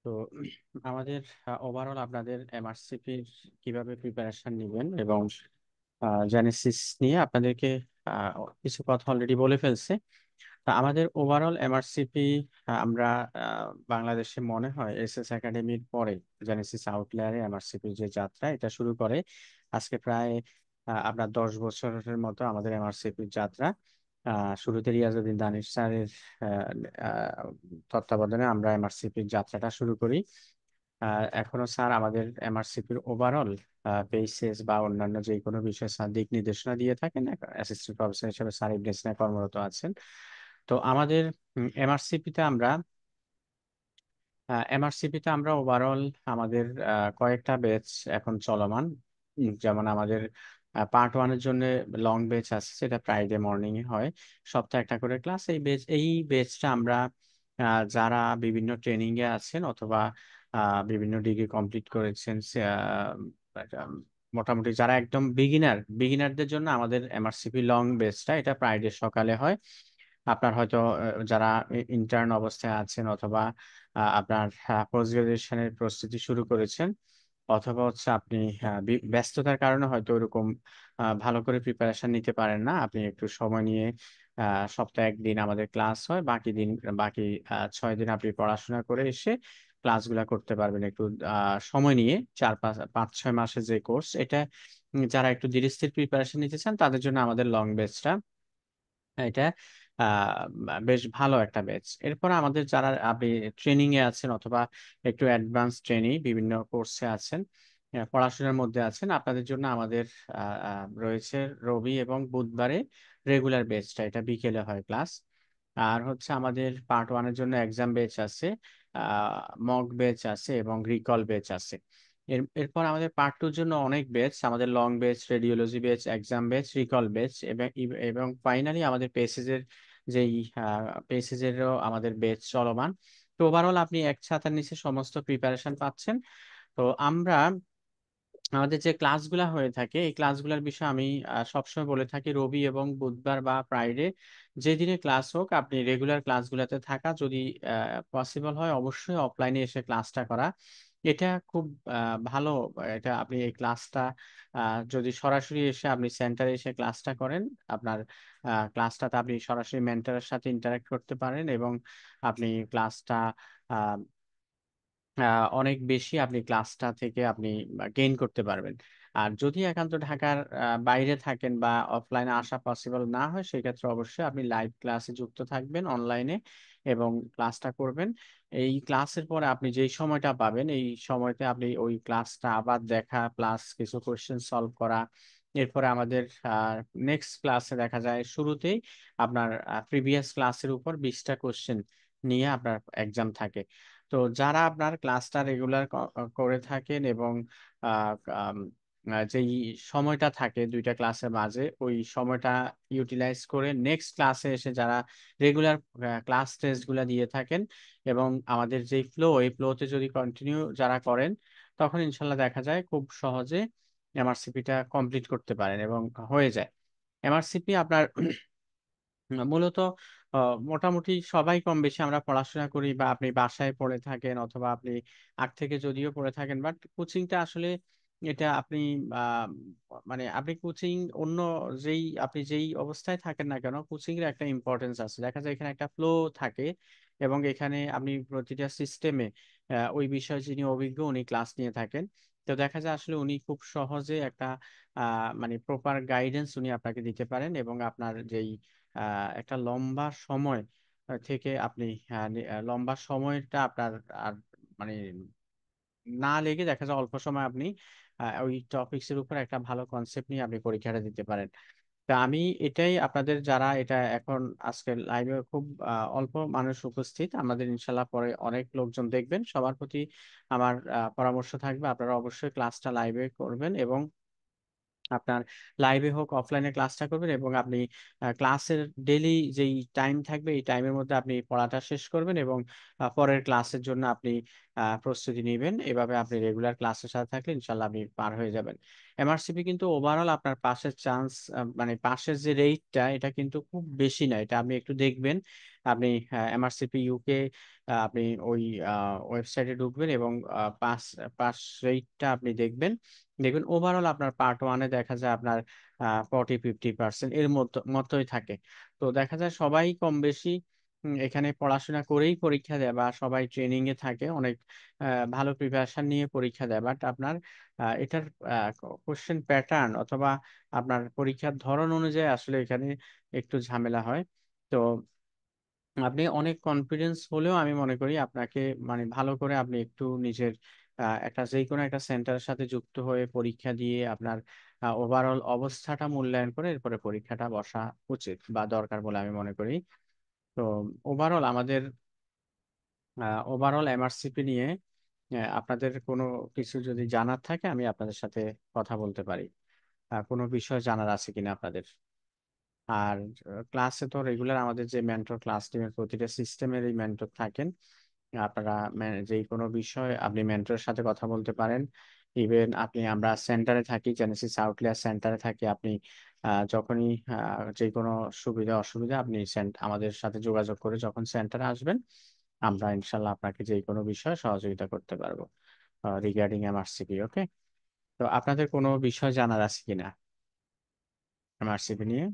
তো আমাদের ওভারঅল আপনাদের এমআরসিপির কিভাবে প্রিপারেশন নেবেন এবং জেনেসিস নিয়ে আপনাদেরকে আহ, কিছু কথা অলরেডি বলে ফেলছে। তা আমাদের ওভারঅল এমআরসিপি আমরা বাংলাদেশে মনে হয় এসএস একাডেমির পরে জেনেসিস আউটলায়ারে এমআরসিপির যে যাত্রা এটা শুরু করে। আজকে প্রায় আপনার 10 বছরের মতো আমাদের এমআরসিপির যাত্রা। শুরুতে রিয়াজউদ্দিন দানিশ স্যারের আহ, আহ, তত্ত্বাবধানে আমরা এমআরসিপির যাত্রাটা শুরু করি। এখনো স্যার আমাদের এমআরসিপির ওভারঅল বেসিস বা অন্যান্য যে কোনো বিষয়ে স্যার দিক নির্দেশনা দিয়ে থাকেন। অ্যাসিস্ট্যান্ট প্রফেসর হিসেবে স্যার এই ডেস্কে কর্মরত আছেন। তো আমাদের এমআরসিপিতে আমরা ওভারঅল আমাদের কয়েকটা ব্যাচ এখন চলমান। যেমন আমাদের পার্ট 1-এর জন্য লং ব্যাচ আছে, সেটা ফ্রাইডে মর্নিং এ হয়। সপ্তাহে একটা করে ক্লাস। এই ব্যাচটা আমরা যারা বিভিন্ন ট্রেনিং এ আছেন অথবা বিভিন্ন ডিগ্রি কমপ্লিট করেছেন মোটামুটি যারা একদম বিগিনারদের জন্য আমাদের এমআরসিপি লং ব্যাচটা এটা ফ্রাইডে সকালে হয়। আপনার হয়তো যারা ইন্টার্ন অবস্থায় আছেন অথবা আপনার পোস্ট গ্রাজুয়েশনের প্রস্তুতি শুরু করেছেন, অথবা হচ্ছে আপনি ব্যস্ততার কারণে হয়তো ওরকম ভালো করে প্রিপারেশন নিতে পারেন না, আপনি একটু সময় নিয়ে সপ্তাহে একদিন আমাদের ক্লাস হয়, বাকি 6 দিন আপনি পড়াশোনা করে এসে ক্লাসগুলা করতে পারবেন একটু সময় নিয়ে। 4-5 5-6 মাসের যে কোর্স এটা, যারা একটু ধীরে স্থির প্রিপারেশন নিতে চান তাদের জন্য আমাদের লং বেসটা এটা বেশ ভালো একটা ব্যাচ। এরপর আমাদের যারা আপনি ট্রেনিং এ আছেন অথবা একটু অ্যাডভান্স ট্রেনিং বিভিন্ন কোর্সে আছেন, পড়াশোনার মধ্যে আছেন, আপনাদের জন্য আমাদের রয়েছে রবি এবং বুধবারে রেগুলার ব্যাচটা, এটা বিকেলে হয় ক্লাস। আর হচ্ছে আমাদের পার্ট 1-এর জন্য এক্সাম ব্যাচ আছে, মক ব্যাচ আছে এবং রিকল ব্যাচ আছে। এরপর আমাদের পার্ট 2-র জন্য অনেক ব্যাচ, আমাদের long batch, radiology batch, exam batch, recall batch এবং ফাইনালি আমাদের পেসেজের যেই পেসেজেরও আমাদের ব্যাচ চলমান। তো ওভারঅল আপনি এক ছাতার নিচে সমস্ত প্রিপারেশন পাচ্ছেন। তো আমরা আমাদের যে ক্লাসগুলা হয়ে থাকে এই ক্লাসগুলোর বিষয়ে আমি সবসময় বলে থাকি, রবি এবং বুধবার বা ফ্রাইডে যেদিনে ক্লাস হোক আপনি রেগুলার ক্লাসগুলোতে থাকা, যদি পসিবল হয় অবশ্যই অফলাইনে এসে ক্লাসটা করা। এটা খুব ভালো। এটা আপনি এই ক্লাসটা যদি সরাসরি এসে আপনি সেন্টারে এসে ক্লাসটা করেন, আপনার ক্লাসটাতে আপনি সরাসরি মেন্টরের সাথে ইন্টারাক্ট করতে পারেন এবং আপনি ক্লাসটা অনেক বেশি আপনি ক্লাসটা থেকে আপনি গেইন করতে পারবেন। আর যদি একান্ত ঢাকার বাইরে থাকেন বা অফলাইনে আসা পসিবল না হয়, সেক্ষেত্রে অবশ্যই আপনি লাইভ ক্লাসে যুক্ত থাকবেন অনলাইনে এবং ক্লাসটা করবেন। এই ক্লাসের পরে আপনি যেই সময়টা পাবেন এই সময়তে আপনি ওই ক্লাসটা আবার দেখা প্লাস কিছু কোশ্চেন সলভ করা। এরপরে আমাদের নেক্সট ক্লাসে দেখা যায় শুরুতেই আপনার প্রিভিয়াস ক্লাসের উপর 20টা কোশ্চেন নিয়ে আপনার এক্সাম থাকে। তো যারা আপনার ক্লাসটা রেগুলার করে থাকেন এবং আহ, আম, যেই সময়টা থাকে দুইটা ক্লাসের মাঝে ওই সময়টা ইউটিলাইজ করে নেক্সট ক্লাসে এসে যারা রেগুলার ক্লাস টেস্ট গুলা দিয়ে থাকেন এবং আমাদের যেই ফ্লো এই ফ্লোতে যদি কন্টিনিউ যারা করেন, তখন ইনশাল্লাহ দেখা যায় খুব সহজে এমআরসিপিটা কমপ্লিট করতে পারেন এবং হয়ে যায়। এমআরসিপি আপনার মূলত মোটামুটি সবাই কম বেশি আমরা পড়াশোনা করি, বা আপনি বাসায় পড়ে থাকেন অথবা আপনি আগ থেকে যদিও পড়ে থাকেন, বাট কোচিংটা আসলে এটা আপনি আহ, মানে আপনি কোচিং অন্য যেই অবস্থায় থাকেন না কেন, কোচিং এর একটা ইম্পর্টেন্স আছে। দেখা যায় এখানে একটা ফ্লো থাকে এবং এখানে আপনি প্রতিটা সিস্টেমে ওই বিষয়ে যিনি অভিজ্ঞ উনি ক্লাস নিয়ে থাকেন। তো দেখা যায় আসলে উনি খুব সহজে একটা মানে প্রপার গাইডেন্স উনি আপনাকে দিতে পারেন এবং আপনার যেই একটা লম্বা সময় থেকে আপনি লম্বা সময়টা আপনার আর মানে না লেগে দেখা যায় অল্প সময় আপনি ওই টপিকস এর উপর একটা ভালো কনসেপ্ট নিয়ে আপনি পরীক্ষাটা দিতে পারেন। তা আমি এটাই আপনাদের যারা এটা এখন আজকে লাইভে খুব অল্প মানুষ উপস্থিত, আমাদের ইনশাল্লাহ পরে অনেক লোকজন দেখবেন, সবার প্রতি আমার পরামর্শ থাকবে আপনারা অবশ্যই ক্লাসটা লাইভে করবেন এবং আপনার লাইভে হোক অফলাইনে ক্লাসটা করবেন, এবং আপনি ক্লাসের ডেইলি যেই টাইম থাকবে এই টাইমের মধ্যে আপনি পড়াটা শেষ করবেন, এবং পরের ক্লাসের জন্য আপনি প্রস্তুতি নেবেন। এভাবে আপনি রেগুলার ক্লাসের সাথে থাকলে ইনশাল্লাহ আপনি পার হয়ে যাবেন। এমআরসিপি কিন্তু ওভারঅল আপনার পাশের চান্স, মানে পাশের যে রেটটা এটা কিন্তু খুব বেশি না, এটা আপনি একটু দেখবেন। আপনি এমআরসিপি ইউকে আপনি ওই ওয়েবসাইটে ঢুকবেন এবং পাস পাস রেটটা আপনি দেখবেন। দেখবেন ওভারঅল আপনার পার্ট ওয়ানে দেখা যায় আপনার 40-50% এর মতোই থাকে। তো দেখা যায় সবাই কম বেশি এখানে পড়াশোনা করেই পরীক্ষা দেয়, বা সবাই ট্রেনিং এ থাকে, অনেক ভালো প্রিপারেশন নিয়ে পরীক্ষা দেয়। বাট আপনার এটার কোশ্চেন প্যাটার্ন অথবা আপনার পরীক্ষার ধরন অনুযায়ী আসলে এখানে একটু ঝামেলা হয়। তো আপনি অনেক কনফিডেন্স হলেও আমি মনে করি আপনাকে মানে ভালো করে আপনি একটু নিজের একটা যে কোনো একটা সেন্টারের সাথে যুক্ত হয়ে পরীক্ষা দিয়ে আপনার ওভারঅল অবস্থাটা মূল্যায়ন করে এরপরে পরীক্ষাটা বসা উচিত বা দরকার বলে আমি মনে করি। তো ওভারঅল আমাদের ওভারঅল এমআরসিপি নিয়ে আপনাদের কোনো কিছু যদি জানার থাকে আমি আপনাদের সাথে কথা বলতে পারি। কোনো বিষয় জানার আছে কিনা আপনাদের? আর ক্লাসে তো রেগুলার আমাদের যে মেন্টর, ক্লাস টিমের প্রতিটা সিস্টেমের এই মেন্টর থাকেন। আপনারা যে কোনো বিষয় আপনি মেন্টরের সাথে কথা বলতে পারেন। ইভেন আমরা সেন্টারে থাকি, জেনেসিস আউটলেয়ার সেন্টারে থাকি। আপনি যখনই যে কোনো সুবিধা অসুবিধা আপনি আমাদের সাথে যোগাযোগ করে যখন সেন্টারে আসবেন, আমরা ইনশাল্লাহ আপনাকে যে কোনো বিষয়ে সহযোগিতা করতে পারবো রিগার্ডিং এমআরসিপি। ওকে, তো আপনাদের কোনো বিষয় জানার আছে কিনা এমআরসিপি নিয়ে?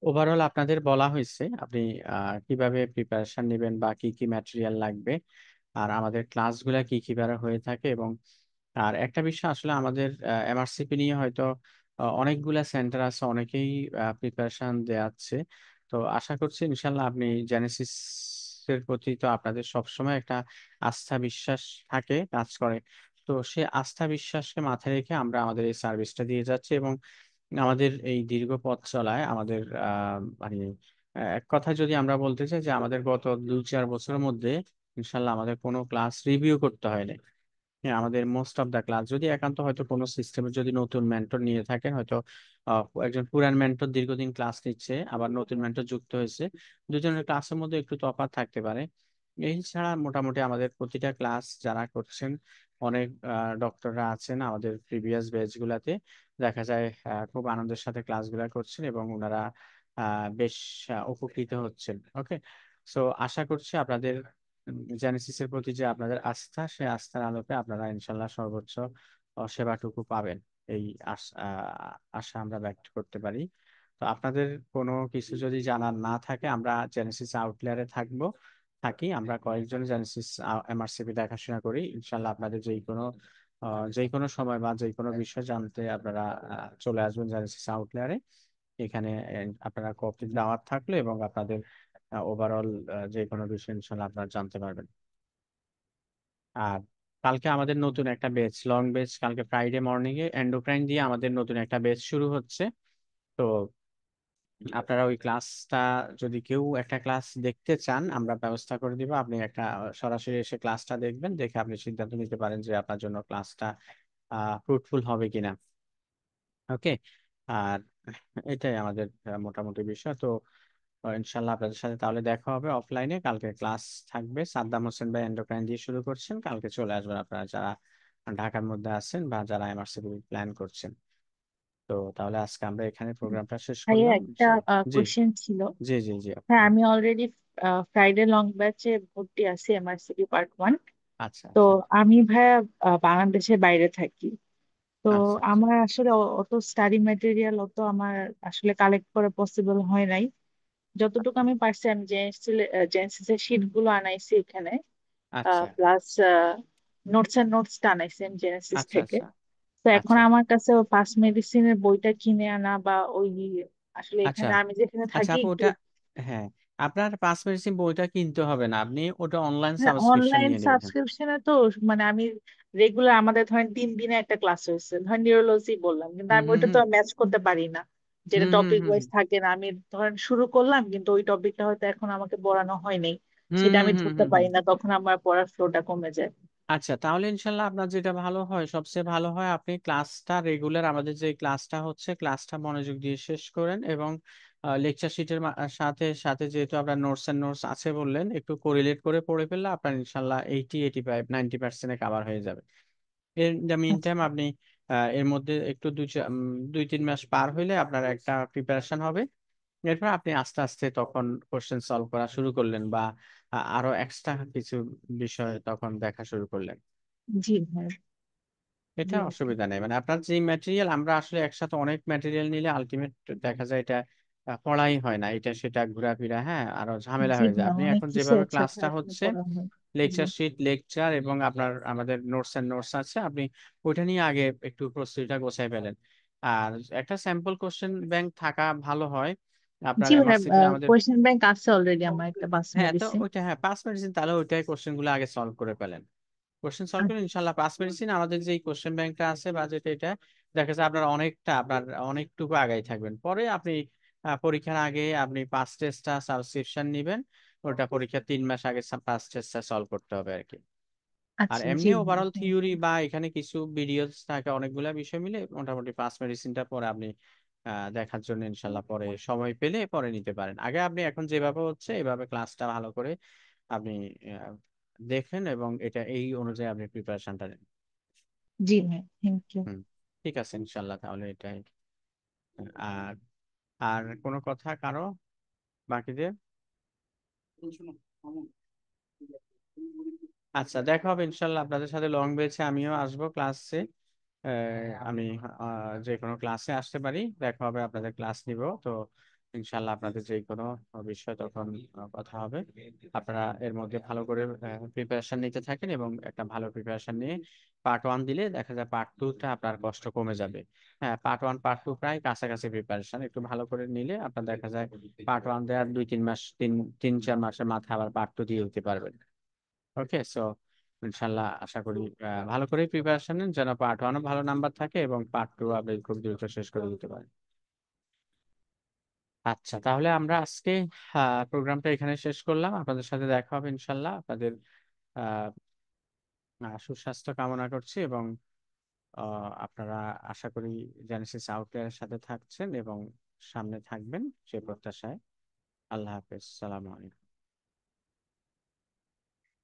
ওভারঅল আপনাদের বলা হয়েছে আপনি কিভাবে প্রিপারেশন নেবেন বা কি কি ম্যাটেরিয়াল লাগবে, আর আমাদের ক্লাসগুলা কি কিভাবে হয়ে থাকে। এবং আর একটা বিষয় আসলে আমাদের এমআরসিপি নিয়ে হয়তো অনেকগুলা সেন্টার আছে, অনেকেই প্রিপারেশন দেওয়াচ্ছে। তো আশা করছি ইনশাল্লাহ আপনি জেনেসিস এর প্রতি তো আপনাদের সবসময় একটা আস্থা বিশ্বাস থাকে, কাজ করে। তো সে আস্থা বিশ্বাসকে মাথায় রেখে আমরা আমাদের এই সার্ভিসটা দিয়ে যাচ্ছি, এবং আমাদের এই দীর্ঘ পথ চলায় আমাদের মানে এক কথায় যদি আমরা বলতে চাই যে আমাদের গত 2-4 বছরের মধ্যে ইনশাল্লাহ আমাদের কোনো ক্লাস রিভিউ করতে হয়নি। হ্যাঁ, আমাদের মোস্ট অফ দা ক্লাস যদি একান্ত হয়তো কোনো সিস্টেমে যদি নতুন মেন্টর নিয়ে থাকেন, হয়তো একজন পুরান মেন্টর দীর্ঘদিন ক্লাস নিচ্ছে, আবার নতুন মেন্টর যুক্ত হয়েছে, দুজনের ক্লাসের মধ্যে একটু তফাৎ থাকতে পারে। এই ছাড়া মোটামুটি আমাদের প্রতিটা ক্লাস যারা করছেন, অনেক ডক্টররা আছেন আমাদের প্রিভিয়াস ব্যাচ গুলাতে, দেখা যায় খুব আনন্দের সাথে ক্লাসগুলা করছেন এবং ওনারা বেশ উপকৃত হচ্ছেন। ওকে, সো আশা করছি আপনাদের জেনেসিসের প্রতি যে আপনাদের আস্থা, সেই আস্থার আলোকে আপনারা ইনশাল্লাহ সর্বোচ্চ সেবাটুকু পাবেন, এই আশা আমরা ব্যক্ত করতে পারি। তো আপনাদের কোনো কিছু যদি জানার না থাকে, আমরা জেনেসিস আউটলেয়ারে থাকি, আমরা কয়েকজন জেনেসিস এমআরসিপি দেখাশোনা করি। ইনশাল্লাহ আপনাদের যে কোনো সময় বা যে কোনো বিষয় জানতে আপনারা চলে আসবেন জেনেসিস আউটলেয়ারে। এখানে আপনারা কপি দাওয়াত থাকলো এবং আপনাদের ওভারঅল যে কোনো বিষয় ইনশাল্লাহ আপনারা জানতে পারবেন। আর কালকে আমাদের নতুন একটা বেচ, লং বেচ, কালকে ফ্রাইডে মর্নিং এ এন্ডোক্রাইন দিয়ে আমাদের নতুন একটা বেচ শুরু হচ্ছে। তো আপনারা ওই ক্লাসটা যদি কেউ একটা ক্লাস দেখতে চান, আমরা ব্যবস্থা করে দিব। আপনি একটা সরাসরি এসে ক্লাসটা দেখবেন, দেখে আপনি সিদ্ধান্ত নিতে পারেন যে আপনার জন্য ক্লাসটা ফ্রুটফুল হবে কিনা। ওকে, আর এটাই আমাদের মোটামুটি বিষয়। তো ইনশাল্লাহ আপনাদের সাথে তাহলে দেখা হবে অফলাইনে। কালকে ক্লাস থাকবে, সাদ্দাম হোসেন ভাই এন্ডোক্রাইন দিয়ে শুরু করছেন। কালকে চলে আসবেন আপনারা যারা ঢাকার মধ্যে আছেন বা যারা এমআরসিপি প্ল্যান করছেন। তো তাহলে আজকে আমরা এখানে প্রোগ্রামটা শেষ ভাইয়া করলাম একটা ইনশাল্লাহ। জি কোশ্চেন ছিল। জি জি জি আপু। হ্যাঁ, আমি অলরেডি ফ্রাইডে লং ব্যাচে ভর্তি আছি, এমআরসিপি পার্ট 1। আচ্ছা তো আচ্ছা আমি ভাইয়া বাংলাদেশের বাইরে থাকি। তো আচ্ছা আচ্ছা আমার আসলে অত স্টাডি ম্যাটেরিয়াল অত আমার আসলে কালেক্ট করা পসিবল হয় নাই। যতটুকু আমি পারছি আমি জেএনসিস এর শিট গুলো আনাইছি এখানে, আচ্ছা প্লাস নোটস এন্ড নোটসটা আনাইছি আমি জেনেসিস আচ্ছা থেকে। আচ্ছা তো এখন আচ্ছা আমার কাছে পাস মেডিসিনের বইটা কিনে আনা বা ওই আসলে আচ্ছা এখানে আমি যেখানে আচ্ছা থাকি আপু একটু। ওটা, হ্যাঁ, আপনার পাঁচ মেডিসিন বইটা কিনতে হবে না, আপনি ওটা অনলাইন হ্যাঁ, সাবস্ক্রিপশন অনলাইন নিয়ে নেবেন। সাবস্ক্রিপশনে তো মানে আমি রেগুলার আমাদের ধরেন 3 দিনে একটা ক্লাস হয়েছে, ধরেন নিউরোলজি বললাম, কিন্তু হুম আমি হুম ওইটা তো হুম ম্যাচ করতে পারি না, যেটা হুম হুম টপিক হুম ওয়াইজ হুম থাকে না। আমি ধরেন শুরু করলাম কিন্তু ওই টপিকটা হয়তো এখন আমাকে পড়ানো হয়নি, হুম সেটা হুম আমি হুম ধরতে হুম পারি হুম না, তখন আমার পড়ার ফ্লোটা কমে যায়। আচ্ছা, তাহলে ইনশাল্লাহ আপনার যেটা ভালো হয়, সবচেয়ে ভালো হয় আপনি ক্লাসটা রেগুলার, আমাদের যে ক্লাসটা হচ্ছে ক্লাসটা মনোযোগ দিয়ে শেষ করেন, এবং লেকচার শিটের সাথে সাথে যেহেতু আপনার নোটস আছে বললেন, একটু কোরিলেট করে পড়ে ফেললে আপনার ইনশাল্লাহ 85-90% কাভার হয়ে যাবে। এর দ্য মিন আচ্ছা। টাইম আপনি এর মধ্যে একটু 2-3 মাস পার হইলে আপনার একটা প্রিপারেশন হবে। এরপর আপনি আস্তে আস্তে তখন কোশ্চেন সলভ করা শুরু করলেন, বা আরো এক্সট্রা কিছু বিষয় তখন দেখা শুরু করলেন। জি ভাই। এটা জি। অসুবিধা নেই, মানে আপনার যে ম্যাটেরিয়াল, আমরা আসলে একসাথে অনেক ম্যাটেরিয়াল নিলে আলটিমেট দেখা যায় এটা পড়াই হয় না, এটা সেটা ঘোরাফেরা, হ্যাঁ, আরো ঝামেলা জি হয়ে যায়। ভাই, আপনি অনেক এখন কিছু যেভাবে একসাথে ক্লাসটা আসলে হচ্ছে, পড়া হয়। জি। লেকচার শিট, লেকচার এবং আপনার আমাদের নোটস আছে, আপনি ওইটা নিয়ে আগে একটু প্রস্তুতিটা গোছাই ফেলেন। আর একটা স্যাম্পল কোশ্চেন ব্যাংক থাকা ভালো হয় আপনার জি ভাই, এমআরসিপির আমাদের। কোয়েশ্চেন ব্যাংক আছে অলরেডি আমার একটা, পাস হ্যাঁ, তো মেডিসিন। ওইটা, হ্যাঁ, পাস মেডিসিন, তাহলে ওইটাই কোশ্চেন গুলো আগে সলভ করে ফেলেন। কোশ্চেন সলভ করে ইনশাল্লাহ পাস মেডিসিন, আমাদের যে কোশ্চেন ব্যাংকটা আছে বা যেটা, এটা দেখা যায় আপনার অনেকটুকু আগাই থাকবেন। পরে আপনি পরীক্ষার আগে আপনি পাস টেস্টটা সাবস্ক্রিপশন নিবেন, ওটা পরীক্ষার 3 মাস আগে পাস টেস্টটা সলভ করতে হবে আর কি। আর আচ্ছা। জি এমনি ভাই, ওভারঅল thank থিওরি you। বা এখানে কিছু ভিডিওস থাকে, অনেকগুলা বিষয় মিলে মোটামুটি পাস মেডিসিনটা পরে আপনি দেখার জন্য ইনশাল্লাহ পরে সময় পেলে পরে নিতে পারেন। আগে আপনি এখন যেভাবে হচ্ছে এভাবে ক্লাসটা ভালো করে আপনি আহ, দেখেন, এবং এটা এই অনুযায়ী আপনি প্রিপারেশনটা নেন। জি ভাই, থ্যাংক ইউ। হুম, ঠিক আছে ইনশাল্লাহ, তাহলে এটাই। আর আর কোনো কথা কারো বাকিদের? আচ্ছা, দেখা হবে ইনশাল্লাহ আপনাদের সাথে লং বেঞ্চে, আমিও আসবো ক্লাসে। আমি যে কোনো ক্লাসে আসতে পারি, দেখা হবে, আপনাদের ক্লাস নিব তো। ইনশাল্লাহ আপনাদের যে কোনো বিষয় তখন কথা হবে। আপনারা এর মধ্যে ভালো করে প্রিপারেশন নিতে থাকেন, এবং একটা ভালো প্রিপারেশন নিয়ে পার্ট 1 দিলে দেখা যায় পার্ট 2টা আপনার কষ্ট কমে যাবে। হ্যাঁ, পার্ট 1 পার্ট 2 প্রায় কাছাকাছি, প্রিপারেশন একটু ভালো করে নিলে আপনার দেখা যায় পার্ট 1 দেওয়ার 2-3 মাস, 3-4 মাসের মাথায় আবার পার্ট 2 দিয়ে দিতে পারবেন। ওকে, সো ইনশাল্লাহ আশা করি ভালো করে প্রিপারেশন নেন, যেন পার্ট 1ও ভালো নাম্বার থাকে এবং পার্ট 2 আপনি খুব দ্রুত শেষ করে দিতে পারেন। আচ্ছা, তাহলে আমরা আজকে প্রোগ্রামটা এখানে শেষ করলাম। আপনাদের সাথে দেখা হবে ইনশাল্লাহ। আপনাদের আহ সুস্বাস্থ্য কামনা করছি, এবং আপনারা আশা করি জেনেসিস আউটলেয়ারের সাথে থাকছেন এবং সামনে থাকবেন সে প্রত্যাশায়। আল্লাহ হাফেজ, সালাম আলাইকুম।